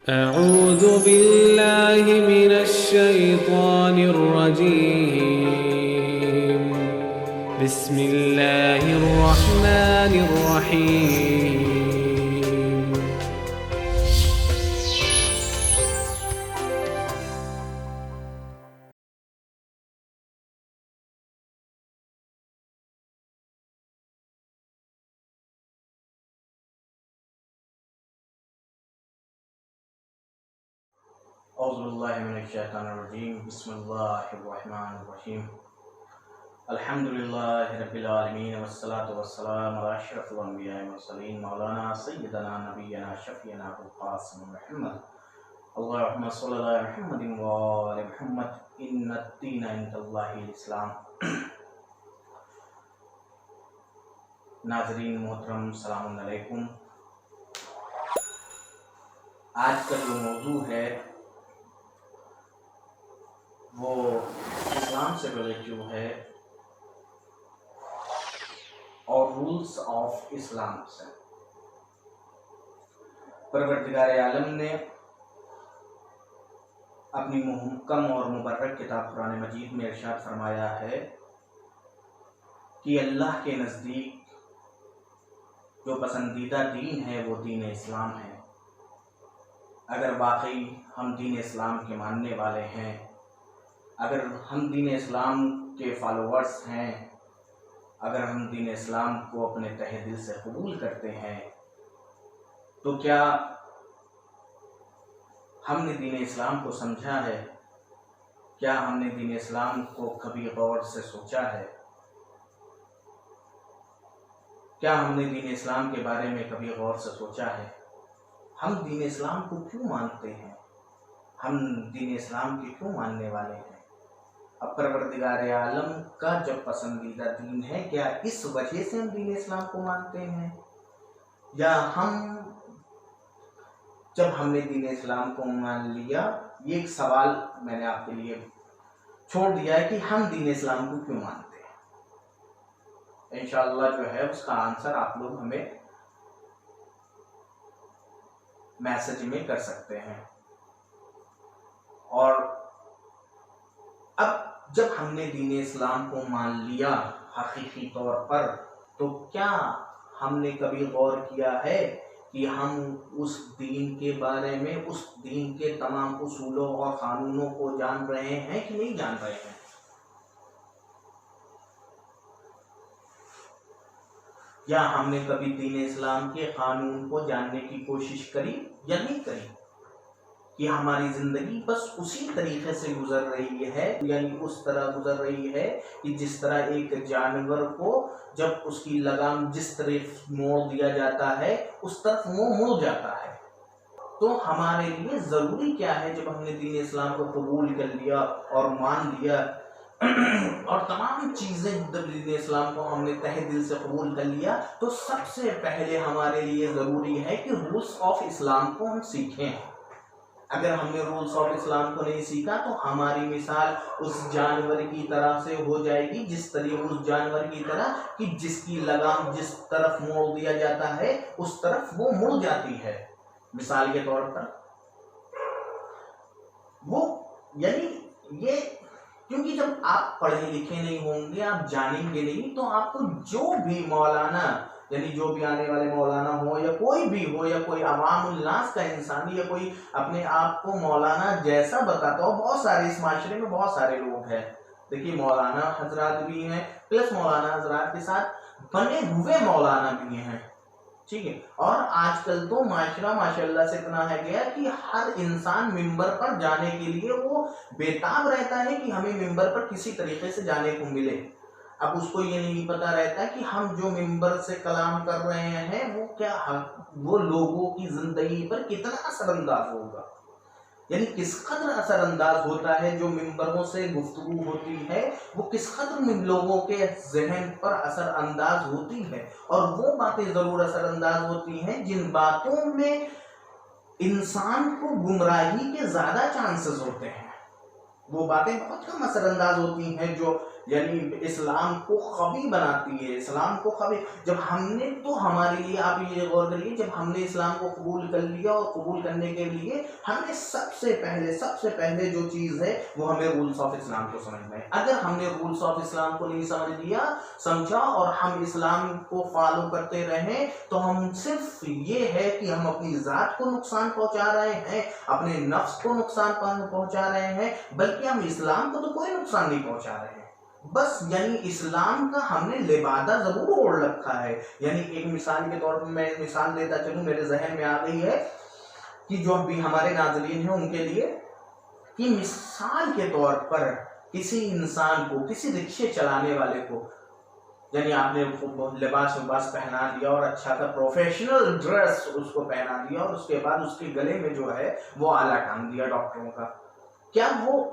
أعوذ بالله من الشيطان الرجيم. بسم الله الرحمن الرحيم. اعوذ باللہ من الشیطان الرجیم بسم اللہ الرحمن الرحیم الحمدللہ رب العالمین والصلاة والسلام علی اشرف الانبیاء والمرسلین مولانا سیدنا نبینا شفیعنا ابوالقاسم محمد اللہم صلی اللہ علی محمد وآل محمد ان الدین عند اللہ الاسلام۔ ناظرین محترم السلام علیکم۔ آج کا جو موضوع ہے وہ اسلام سے ریلیٹیو ہے اور رولز آف اسلام سے۔ پروردگار عالم نے اپنی محکم اور مبارک کتاب قرآن مجید میں ارشاد فرمایا ہے کہ اللہ کے نزدیک جو پسندیدہ دین ہے وہ دین اسلام ہے۔ اگر واقعی ہم دین اسلام کے ماننے والے ہیں، اگر ہم دین اسلام کے فالوورز ہیں، اگر ہم دین اسلام کو اپنے تہ دل سے قبول کرتے ہیں، تو کیا ہم نے دین اسلام کو سمجھا ہے؟ کیا ہم نے دین اسلام کو کبھی غور سے سوچا ہے؟ کیا ہم نے دین اسلام کے بارے میں کبھی غور سے سوچا ہے؟ ہم دین اسلام کو کیوں مانتے ہیں؟ ہم دین اسلام کے کیوں ماننے والے ہیں؟ اب پروردگار عالم کا جب پسندیدہ دین ہے، کیا اس وجہ سے ہم دین اسلام کو مانتے ہیں؟ یا جب ہم نے دین اسلام کو مان لیا، یہ ایک سوال میں نے آپ کے لیے چھوڑ دیا ہے کہ ہم دین اسلام کو کیوں مانتے ہیں۔ انشاءاللہ جو ہے اس کا آنسر آپ لوگ ہمیں میسج میں کر سکتے ہیں۔ اور اب جب ہم نے دین اسلام کو مان لیا حقیقی طور پر، تو کیا ہم نے کبھی غور کیا ہے کہ ہم اس دین کے بارے میں، اس دین کے تمام اصولوں اور قانونوں کو جان رہے ہیں کہ نہیں جان رہے ہیں؟ یا ہم نے کبھی دین اسلام کے قانون کو جاننے کی کوشش کری یا نہیں کری؟ کہ ہماری زندگی بس اسی طریقے سے گزر رہی ہے، یعنی اس طرح گزر رہی ہے کہ جس طرح ایک جانور کو جب اس کی لگام جس طرف موڑ دیا جاتا ہے اس طرف وہ مڑ جاتا ہے۔ تو ہمارے لیے ضروری کیا ہے جب ہم نے دین اسلام کو قبول کر لیا اور مان لیا اور تمام چیزیں جب دین اسلام کو ہم نے تہ دل سے قبول کر لیا، تو سب سے پہلے ہمارے لیے ضروری ہے کہ رولز آف اسلام کو ہم سیکھیں۔ اگر ہم نے رولز آف اسلام کو نہیں سیکھا تو ہماری مثال اس جانور کی طرح سے ہو جائے گی، جس جانور کی طرح کہ جس کی لگام جس طرف موڑ دیا جاتا ہے اس طرف وہ مڑ جاتی ہے۔ مثال کے طور پر وہ یعنی یہ، کیونکہ جب آپ پڑھے لکھے نہیں ہوں گے، آپ جانیں گے نہیں، تو آپ کو جو بھی مولانا، یعنی جو بھی آنے والے مولانا ہو یا کوئی بھی ہو یا کوئی عوام الناس کا انسان یا کوئی اپنے آپ کو مولانا جیسا بتاتا ہو، بہت سارے اس معاشرے میں بہت سارے لوگ ہیں۔ دیکھیے مولانا حضرات بھی ہیں، پلس مولانا حضرات کے ساتھ بنے ہوئے مولانا بھی ہیں، ٹھیک ہے۔ اور آج کل تو معاشرہ ماشاءاللہ سے اتنا ہے گیا کہ ہر انسان ممبر پر جانے کے لیے وہ بےتاب رہتا ہے کہ ہمیں ممبر پر کسی طریقے سے جانے کو ملے۔ اب اس کو یہ نہیں پتا رہتا کہ ہم جو ممبر سے کلام کر رہے ہیں وہ لوگوں کی زندگی پر کتنا اثر انداز ہوگا، یعنی کس قدر اثر انداز ہوتا ہے جو ممبروں سے گفتگو ہوتی ہے، وہ کس قدر لوگوں کے ذہن پر اثر انداز ہوتی ہے۔ اور وہ باتیں ضرور اثر انداز ہوتی ہیں جن باتوں میں انسان کو گمراہی کے زیادہ چانسز ہوتے ہیں، وہ باتیں بہت کم اثر انداز ہوتی ہیں جو یعنی اسلام کو قوی بناتی ہے، اسلام کو قوی. جب ہم نے تو ہمارے لیے آپ یہ غور کریے، جب ہم نے اسلام کو قبول کر لیا اور قبول کرنے کے لیے ہمیں سب سے پہلے جو چیز ہے وہ ہمیں رولز آف اسلام کو سمجھنا ہے. اگر ہم نے رولز آف اسلام کو نہیں سمجھا اور ہم اسلام کو فالو کرتے رہیں تو ہم صرف یہ ہے کہ ہم اپنی ذات کو نقصان پہنچا رہے ہیں، اپنے نفس کو نقصان پہنچا رہے ہیں، بلکہ ہم اسلام کو تو کوئی نقصان نہیں پہنچا رہے ہیں. بس یعنی اسلام کا ہم نے لبادہ ضرور اوڑھ رکھا ہے. یعنی ایک مثال کے طور پر میں مثال دیتا چلوں، میرے ذہن میں آ گئی ہے کہ جو بھی ہمارے ناظرین ہیں ان کے لیے، کہ مثال کے طور پر کسی انسان کو، کسی رکشے چلانے والے کو، یعنی آپ نے لباس پہنا دیا اور اچھا تھا پروفیشنل ڈریس اس کو پہنا دیا اور اس کے بعد اس کے گلے میں جو ہے وہ آلہ ٹانگ دیا ڈاکٹروں کا. کیا وہ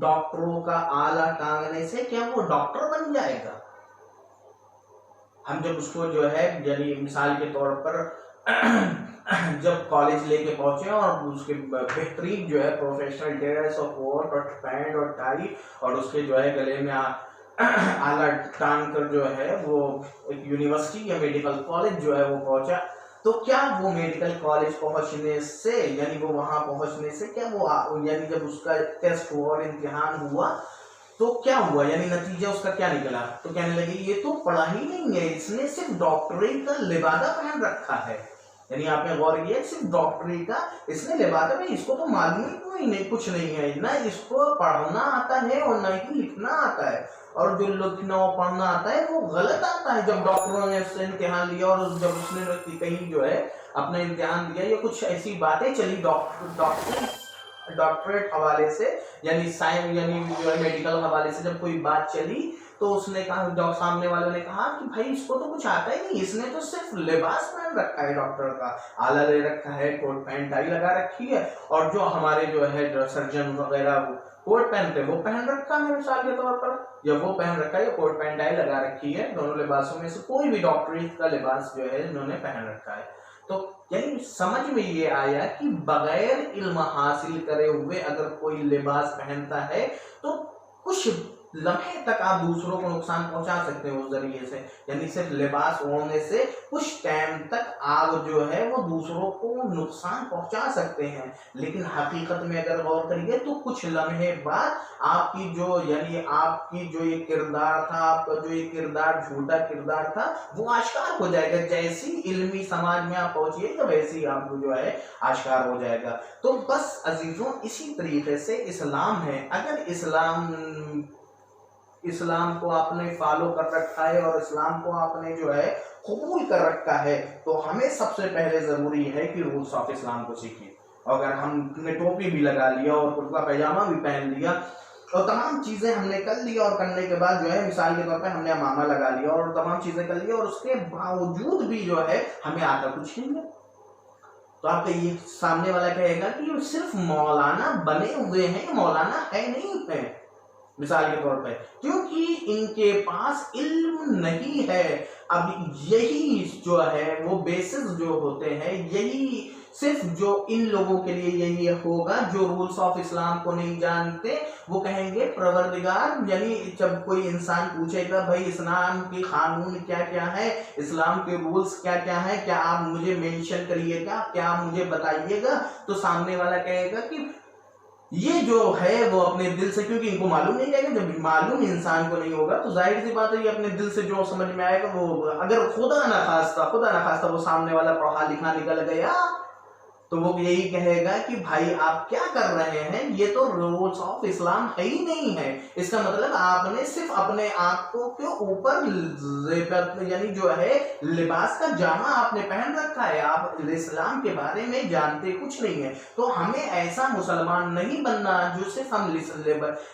ڈاکٹروں کا آلہ ٹانگنے سے کیا وہ ڈاکٹر بن جائے گا؟ ہم جب اس کو جو ہے یعنی مثال کے طور پر جب کالج لے کے پہنچے اور اس کے بہترین جو ہے پروفیشنل ڈریس اور کوٹ اور پینٹ اور ٹائی اور اس کے جو ہے گلے میں آلہ ٹانگ کر جو ہے وہ ایک یونیورسٹی یا میڈیکل کالج جو ہے وہ پہنچا، تو کیا وہ میڈیکل کالج پہنچنے سے یعنی وہ وہاں پہنچنے سے کیا وہ یعنی جب اس کا ٹیسٹ ہوا اور امتحان ہوا تو کیا ہوا، یعنی نتیجہ اس کا کیا نکلا؟ تو کہنے لگے یہ تو پڑھا ہی نہیں ہے، اس نے صرف ڈاکٹری کا لبادہ پہن رکھا ہے. یعنی آپ نے غور کیا صرف ڈاکٹری کا اس نے لبادہ میں، اس کو تو معلوم ہی نہیں، کچھ نہیں ہے، نہ اس کو پڑھنا آتا ہے اور نہ ہی لکھنا آتا ہے، اور جو لکھنا اور پڑھنا آتا ہے وہ غلط آتا ہے. جب ڈاکٹروں نے اس سے امتحان لیا اور جب اس نے کہیں جو ہے اپنا امتحان دیا یا کچھ ایسی باتیں چلی ڈاکٹریٹ حوالے سے یعنی سائنس یعنی میڈیکل حوالے سے جب کوئی بات چلی تو اس نے کہا، سامنے والوں نے کہا کہ بھائی اس کو تو کچھ آتا ہی نہیں، اس نے تو صرف لباس پہن رکھا ہے، ڈاکٹر کا آلہ لے رکھا ہے، کوٹ پینٹ ٹائی لگا رکھی ہے، اور جو ہمارے جو ہے سرجن وغیرہ کوٹ پہنتے وہ پہن رکھا ہے مثال کے طور پر، یا وہ پہن رکھا ہے یا کوٹ پینٹ ٹائی لگا رکھی ہے. دونوں لباسوں میں سے کوئی بھی ڈاکٹری کا لباس جو ہے انہوں نے پہن رکھا ہے. تو یعنی سمجھ میں یہ آیا کہ بغیر علم حاصل کرے ہوئے اگر کوئی لباس پہنتا ہے تو کچھ لمحے تک آپ دوسروں کو نقصان پہنچا سکتے ہیں اس ذریعے سے. یعنی صرف لباس اوڑھنے سے کچھ ٹائم تک آپ جو ہے وہ دوسروں کو نقصان پہنچا سکتے ہیں، لیکن حقیقت میں اگر غور کریے تو کچھ لمحے بعد آپ کی جو یعنی آپ کی جو یہ کردار تھا، آپ کا جو یہ کردار جھوٹا کردار تھا وہ آشکار ہو جائے گا. جیسی علمی سماج میں آپ پہنچیے گا ویسی آپ کو جو ہے آشکار ہو جائے گا. تو بس عزیزوں اسی طریقے سے اسلام ہے. اگر اسلام کو آپ نے فالو کر رکھا ہے اور اسلام کو آپ نے جو ہے قبول کر رکھا ہے تو ہمیں سب سے پہلے ضروری ہے کہ رولز آف اسلام کو سیکھیں. اگر ہم نے ٹوپی بھی لگا لیا اور کرتا پائجامہ بھی پہن لیا اور تمام چیزیں ہم نے کر لیا اور کرنے کے بعد جو ہے مثال کے طور پہ ہم نے امامہ لگا لیا اور تمام چیزیں کر لیا اور اس کے باوجود بھی جو ہے ہمیں آتا کچھ نہیں ہے، تو آپ کا یہ سامنے والا کہے گا کہ یہ صرف مولانا بنے ہوئے ہیں، مولانا ہے نہیں ہے مثال کے طور پہ، کیونکہ ان کے پاس علم نہیں ہے. اب یہی جو ہے وہ بیسز جو ہوتے ہیں یہی صرف جو ان لوگوں کے لیے یہی ہوگا جو رولز آف اسلام کو نہیں جانتے. وہ کہیں گے پروردگار، یعنی جب کوئی انسان پوچھے گا بھائی اسلام کی قانون کیا کیا ہے، اسلام کے رولز کیا کیا ہے، کیا آپ مجھے مینشن کریے گا، کیا آپ مجھے بتائیے گا، تو سامنے والا کہے گا کہ یہ جو ہے وہ اپنے دل سے، کیونکہ ان کو معلوم نہیں ہے. جب معلوم انسان کو نہیں ہوگا تو ظاہر سی بات ہے یہ اپنے دل سے جو سمجھ میں آئے گا وہ، اگر خدا نہ خواستہ وہ سامنے والا پڑھا لکھا نکل گیا تو وہ یہی کہے گا کہ بھائی آپ کیا کر رہے ہیں، یہ تو رولز آف اسلام ہے ہی نہیں ہے. اس کا مطلب آپ نے صرف اپنے آپ کو کے اوپر یعنی جو ہے لباس کا جامع آپ نے پہن رکھا ہے، آپ اسلام کے بارے میں جانتے کچھ نہیں ہے. تو ہمیں ایسا مسلمان نہیں بننا جو صرف ہم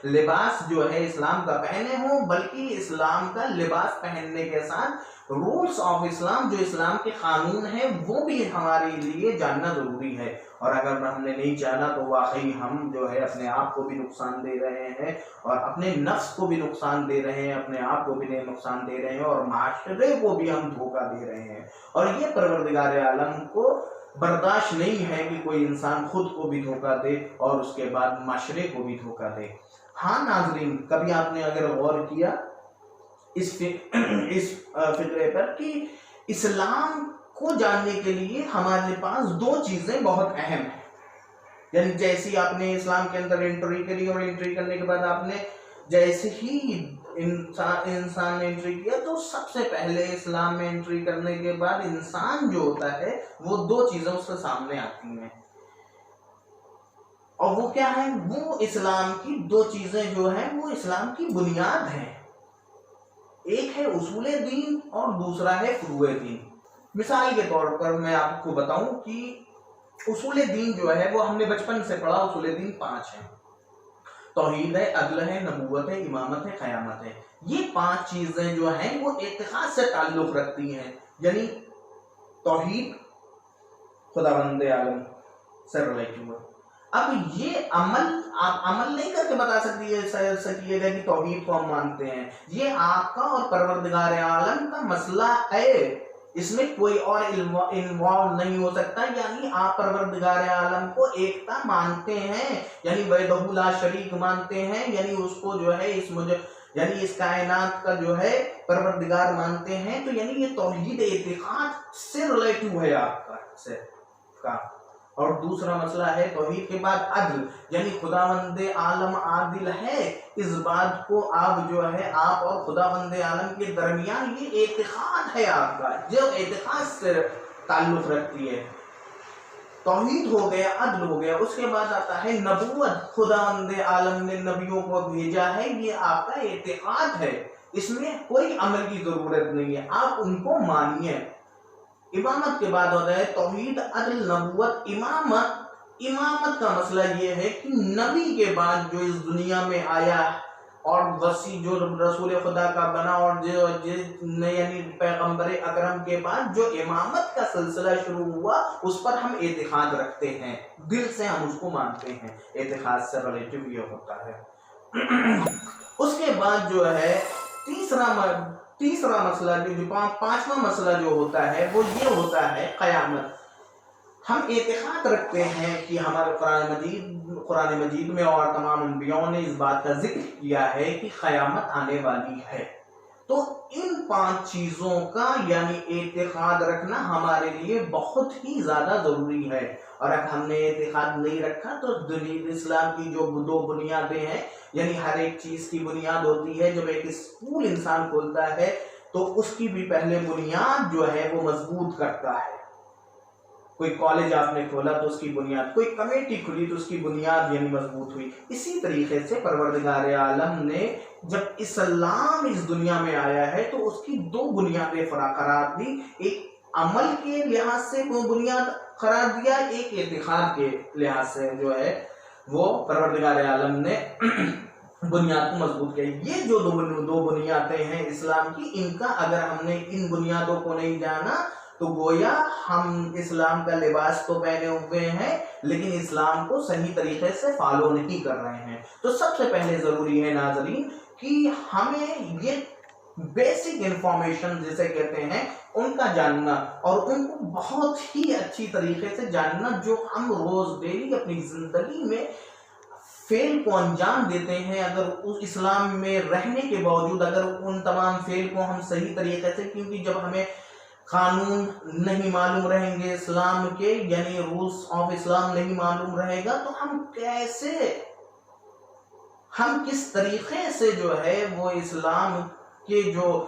لباس جو ہے اسلام کا پہنے ہوں، بلکہ اسلام کا لباس پہننے کے ساتھ رولز آف اسلام جو اسلام کے قانون ہیں وہ بھی ہمارے لیے جاننا ضروری ہے. اور اگر ہم نے نہیں جانا تو واقعی ہم جو ہے اپنے آپ کو بھی نقصان دے رہے ہیں اور اپنے نفس کو بھی نقصان دے رہے ہیں، اپنے آپ کو بھی نقصان دے رہے ہیں اور معاشرے کو بھی ہم دھوکہ دے رہے ہیں. اور یہ پروردگار عالم کو برداشت نہیں ہے کہ کوئی انسان خود کو بھی دھوکہ دے اور اس کے بعد معاشرے کو بھی دھوکہ دے. ہاں ناظرین، کبھی آپ نے اگر غور کیا اس فکرے پر کہ اسلام کو جاننے کے لیے ہمارے پاس دو چیزیں بہت اہم ہیں. یعنی جیسی آپ نے اسلام کے اندر انٹری کری اور انٹری کرنے کے بعد آپ نے جیسے ہی انسان نے انٹری کیا تو سب سے پہلے اسلام میں انٹری کرنے کے بعد انسان جو ہوتا ہے وہ دو چیزیں اس کے سامنے آتی ہیں. اور وہ کیا ہے؟ وہ اسلام کی دو چیزیں جو ہیں وہ اسلام کی بنیاد ہیں. ایک ہے اصول دین اور دوسرا ہے فروع دین. مثال کے طور پر میں آپ کو بتاؤں کہ اصول دین جو ہے وہ ہم نے بچپن سے پڑھا. اصول دین 5 ہیں. توحید ہے، عدل ہے، نبوت ہے، امامت ہے، قیامت ہے. یہ 5 چیزیں جو ہیں وہ اعتقاد سے تعلق رکھتی ہیں. یعنی توحید خداوند عالم سے ریلیٹڈ. اب یہ آپ عمل نہیں کر کے بتا سکیے گا کہ توحید کو ہم مانتے ہیں. یہ آپ کا اور پروردگار عالم کا مسئلہ ہے. اس میں کوئی اور انوالو نہیں ہو سکتا. یعنی آپ پروردگار عالم کو ایکتا مانتے ہیں، یعنی وحدہ لا شریک مانتے ہیں، یعنی اس کو جو ہے یعنی اس کائنات کا جو ہے پروردگار مانتے ہیں. تو یعنی یہ توحید اعتقاد سے ریلیٹو ہے آپ کا. اور دوسرا مسئلہ ہے توحید کے بعد عدل، یعنی خداوند عالم عادل ہے. اس بات کو آپ جو ہے آپ اور خداوند عالم کے درمیان یہ اعتقاد ہے آپ کا، جو اعتقاد سے تعلق رکھتی ہے. توحید ہو گیا، عدل ہو گیا. اس کے بعد آتا ہے نبوت. خداوند عالم نے نبیوں کو بھیجا ہے، یہ آپ کا اعتقاد ہے. اس میں کوئی عمل کی ضرورت نہیں ہے، آپ ان کو مانیے. امامت کے بعد ہوتا ہے توحید، عدل، نبوت، امامت. امامت کا مسئلہ یہ ہے کہ نبی کے بعد جو اس دنیا میں آیا اور وسیع جو رسول خدا کا بنا اور یعنی پیغمبر اکرم کے بعد جو امامت کا سلسلہ شروع ہوا اس پر ہم اعتقاد رکھتے ہیں، دل سے ہم اس کو مانتے ہیں. اعتقاد سے ریلیٹو یہ ہوتا ہے. اس کے بعد جو ہے تیسرا مسئلہ جو 5واں مسئلہ جو ہوتا ہے وہ یہ ہوتا ہے قیامت. ہم اعتقاد رکھتے ہیں کہ ہمارے قرآن مجید میں اور تمام انبیاء نے اس بات کا ذکر کیا ہے کہ قیامت آنے والی ہے. تو ان 5 چیزوں کا یعنی اعتقاد رکھنا ہمارے لیے بہت ہی زیادہ ضروری ہے. اور اگر ہم نے اعتقاد نہیں رکھا تو اسلام کی جو 2 بنیادیں ہیں، یعنی ہر ایک چیز کی بنیاد ہوتی ہے. جب ایک اسکول انسان کھولتا ہے تو اس کی بھی پہلے بنیاد جو ہے وہ مضبوط کرتا ہے. کوئی کالج آپ نے کھولا تو اس کی بنیاد، کوئی کمیٹی کھلی تو اس کی بنیاد یعنی مضبوط ہوئی. اسی طریقے سے پروردگار عالم نے جب اسلام اس دنیا میں آیا ہے تو اس کی 2 بنیادیں قرار دی. ایک عمل کے لحاظ سے بنیاد قرار دیا، ایک اعتقاد کے لحاظ سے جو ہے وہ پروردگار عالم نے بنیاد کو مضبوط کیا. یہ جو 2 بنیادیں ہیں اسلام کی، ان کا اگر ہم نے ان بنیادوں کو نہیں جانا تو گویا ہم اسلام کا لباس تو پہنے ہوئے ہیں لیکن اسلام کو صحیح طریقے سے فالو نہیں کر رہے ہیں. تو سب سے پہلے ضروری ہے ناظرین کہ ہمیں یہ بیسک انفارمیشن جسے کہتے ہیں ان کا جاننا اور ان کو بہت ہی اچھی طریقے سے جاننا، جو ہم روز ڈیلی اپنی زندگی میں فعل کو انجام دیتے ہیں. اگر اس اسلام میں رہنے کے باوجود اگر ان تمام فعل کو ہم صحیح طریقے سے، کیونکہ جب ہمیں قانون نہیں معلوم رہیں گے اسلام کے، یعنی رولز آف اسلام نہیں معلوم رہے گا تو ہم کس طریقے سے جو ہے وہ اسلام کے جو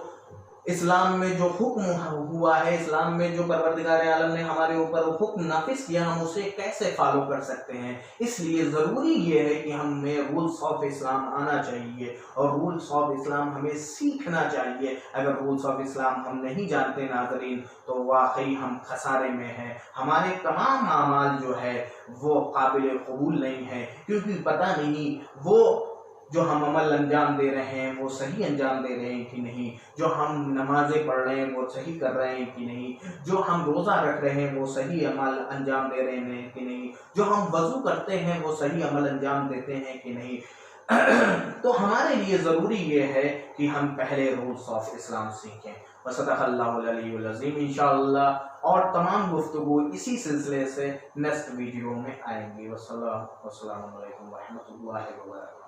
اسلام میں جو حکم ہوا ہے، اسلام میں جو پروردگار عالم نے ہمارے اوپر حکم نافذ کیا، ہم اسے کیسے فالو کر سکتے ہیں. اس لیے ضروری یہ ہے کہ ہمیں رولز آف اسلام آنا چاہیے اور رولز آف اسلام ہمیں سیکھنا چاہیے. اگر رولز آف اسلام ہم نہیں جانتے ناظرین تو واقعی ہم خسارے میں ہیں. ہمارے تمام اعمال جو ہے وہ قابل قبول نہیں ہے، کیونکہ پتہ نہیں وہ جو ہم عمل انجام دے رہے ہیں وہ صحیح انجام دے رہے ہیں کہ نہیں، جو ہم نمازیں پڑھ رہے ہیں وہ صحیح کر رہے ہیں کہ نہیں، جو ہم روزہ رکھ رہے ہیں وہ صحیح عمل انجام دے رہے ہیں کہ نہیں، جو ہم وضو کرتے ہیں وہ صحیح عمل انجام دیتے ہیں کہ نہیں. تو ہمارے لیے ضروری یہ ہے کہ ہم پہلے رولز آف اسلام سیکھیں. وصدق اللہ العلی العظیم. انشاءاللہ اور تمام گفتگو اسی سلسلے سے نیکسٹ ویڈیو میں آئیں گے. والسلام علیکم ورحمۃ اللہ وبرکاتہ.